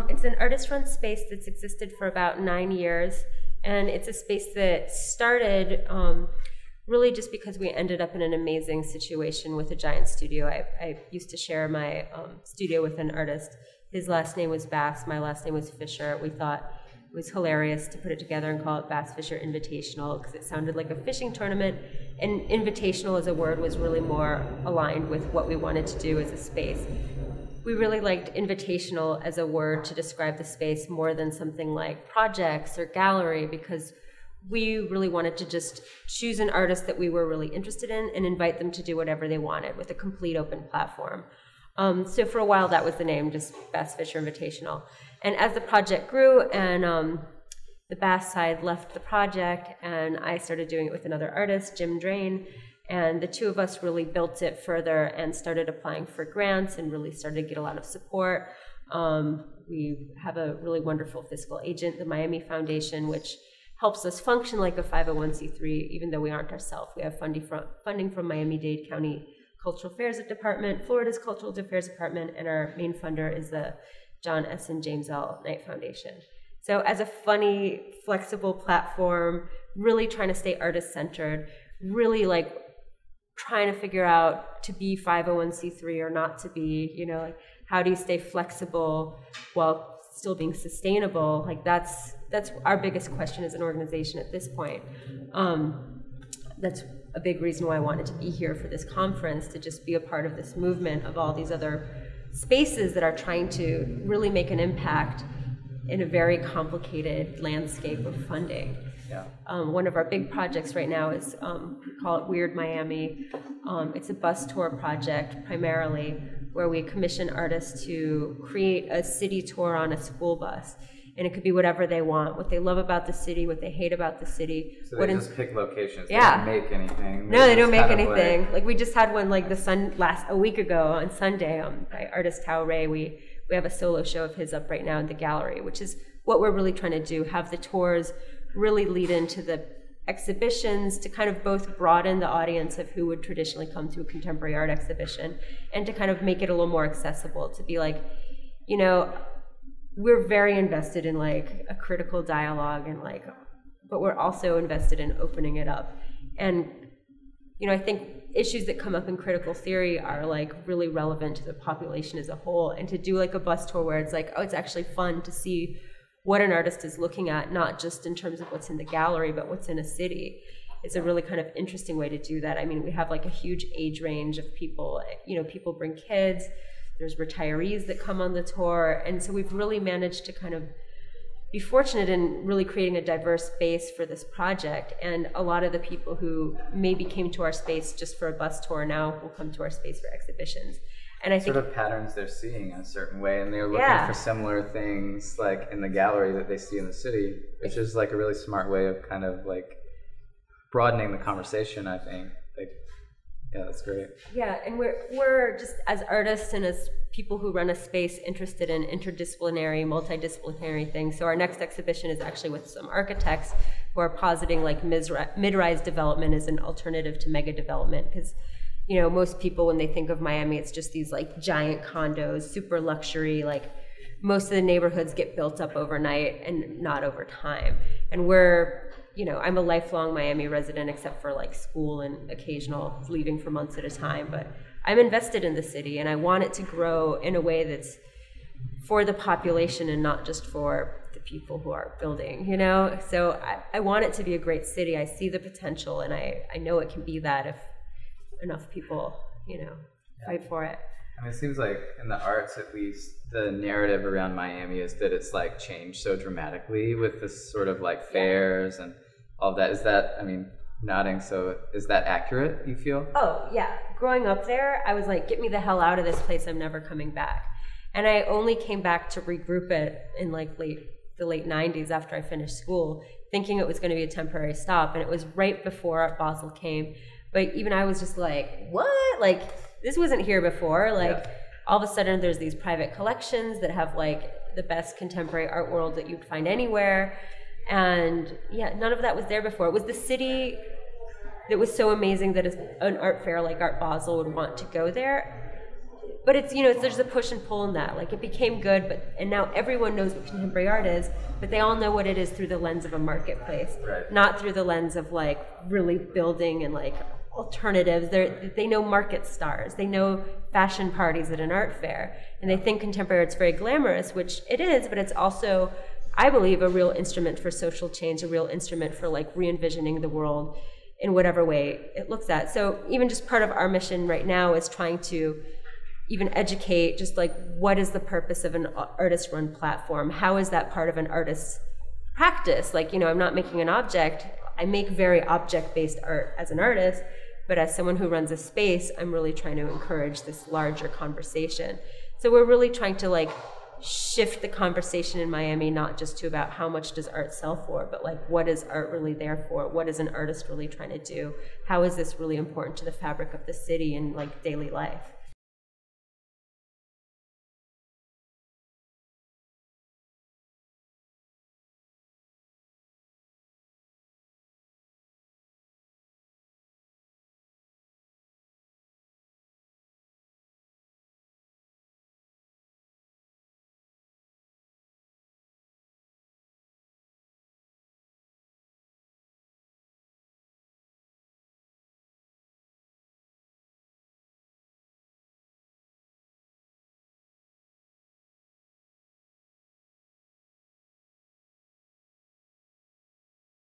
It's an artist-run space that's existed for about 9 years, and it's a space that started really just because we ended up in an amazing situation with a giant studio. I used to share my studio with an artist. His last name was Bass, my last name was Fisher. We thought it was hilarious to put it together and call it Bass Fisher Invitational because it sounded like a fishing tournament, and invitational as a word was really more aligned with what we wanted to do as a space. We really liked invitational as a word to describe the space more than something like projects or gallery, because we really wanted to just choose an artist that we were really interested in and invite them to do whatever they wanted with a complete open platform. So for a while that was the name, just Bass Fisher Invitational. And as the project grew and the Bass side left the project and I started doing it with another artist, Jim Drain, and the two of us really built it further and started applying for grants and really started to get a lot of support. We have a really wonderful fiscal agent, the Miami Foundation, which helps us function like a 501c3, even though we aren't ourselves. We have funding from Miami-Dade County Cultural Affairs Department, Florida's Cultural Affairs Department, and our main funder is the John S. and James L. Knight Foundation. So as a funny, flexible platform, really trying to stay artist-centered, really like trying to figure out to be 501c3 or not to be, you know, like how do you stay flexible while still being sustainable? Like that's our biggest question as an organization at this point. That's a big reason why I wanted to be here for this conference, to just be a part of this movement of all these other spaces that are trying to really make an impact in a very complicated landscape of funding. Yeah. One of our big projects right now is, we call it Weird Miami. It's a bus tour project primarily where we commission artists to create a city tour on a school bus. And it could be whatever they want, what they love about the city, what they hate about the city. So they just pick locations. Yeah. They don't make anything. No, they don't make anything. Like we just had one like a week ago on Sunday by artist Tao Ray. We have a solo show of his up right now in the gallery, which is what we're really trying to do, have the tours really lead into the exhibitions to kind of both broaden the audience of who would traditionally come to a contemporary art exhibition and to kind of make it a little more accessible, to be like, you know, we're very invested in like a critical dialogue and like, but we're also invested in opening it up. And, you know, I think issues that come up in critical theory are like really relevant to the population as a whole. And to do like a bus tour where it's like, oh, it's actually fun to see what an artist is looking at, not just in terms of what's in the gallery, but what's in a city. It's a really kind of interesting way to do that. I mean, we have like a huge age range of people. You know, people bring kids. There's retirees that come on the tour. And so we've really managed to kind of be fortunate in really creating a diverse space for this project. And a lot of the people who maybe came to our space just for a bus tour now will come to our space for exhibitions. And I think sort of patterns they're seeing in a certain way, and they're looking for similar things like in the gallery that they see in the city, which is like a really smart way of kind of like broadening the conversation, I think. Like, yeah, that's great. Yeah, and we're just as artists and as people who run a space interested in interdisciplinary, multidisciplinary things. So our next exhibition is actually with some architects who are positing like mid-rise development as an alternative to mega development, because you know, most people, when they think of Miami, it's just these like giant condos, super luxury, like most of the neighborhoods get built up overnight and not over time. And we're, you know, I'm a lifelong Miami resident except for like school and occasional leaving for months at a time, but I'm invested in the city and I want it to grow in a way that's for the population and not just for the people who are building, you know? So I want it to be a great city. I see the potential and I know it can be that if enough people, you know, fight for it. I mean, it seems like in the arts, at least, the narrative around Miami is that it's like changed so dramatically with this sort of like fairs and all of that. Is that, I mean, nodding, so is that accurate, you feel? Oh, yeah. Growing up there, I was like, get me the hell out of this place, I'm never coming back. And I only came back to regroup it in like the late 90s after I finished school, thinking it was going to be a temporary stop. And it was right before Basel came. But even I was just like, what? Like, this wasn't here before. Like, all of a sudden there's these private collections that have like the best contemporary art world that you'd find anywhere. And yeah, none of that was there before. It was the city that was so amazing that an art fair like Art Basel would want to go there. but it's, there's a push and pull in that. Like, it became good, and now everyone knows what contemporary art is, but they all know what it is through the lens of a marketplace, right. Not through the lens of like really building and like alternatives. They know market stars, they know fashion parties at an art fair, and they think contemporary art's very glamorous, which it is, but it's also, I believe, a real instrument for social change, a real instrument for like re-envisioning the world in whatever way it looks at. So even just part of our mission right now is trying to even educate just like, what is the purpose of an artist-run platform? How is that part of an artist's practice? Like, I'm not making an object. I make very object-based art as an artist, but as someone who runs a space, I'm really trying to encourage this larger conversation. So we're really trying to like shift the conversation in Miami, not just to about how much does art sell for, but like, what is art really there for? What is an artist really trying to do? How is this really important to the fabric of the city and like daily life?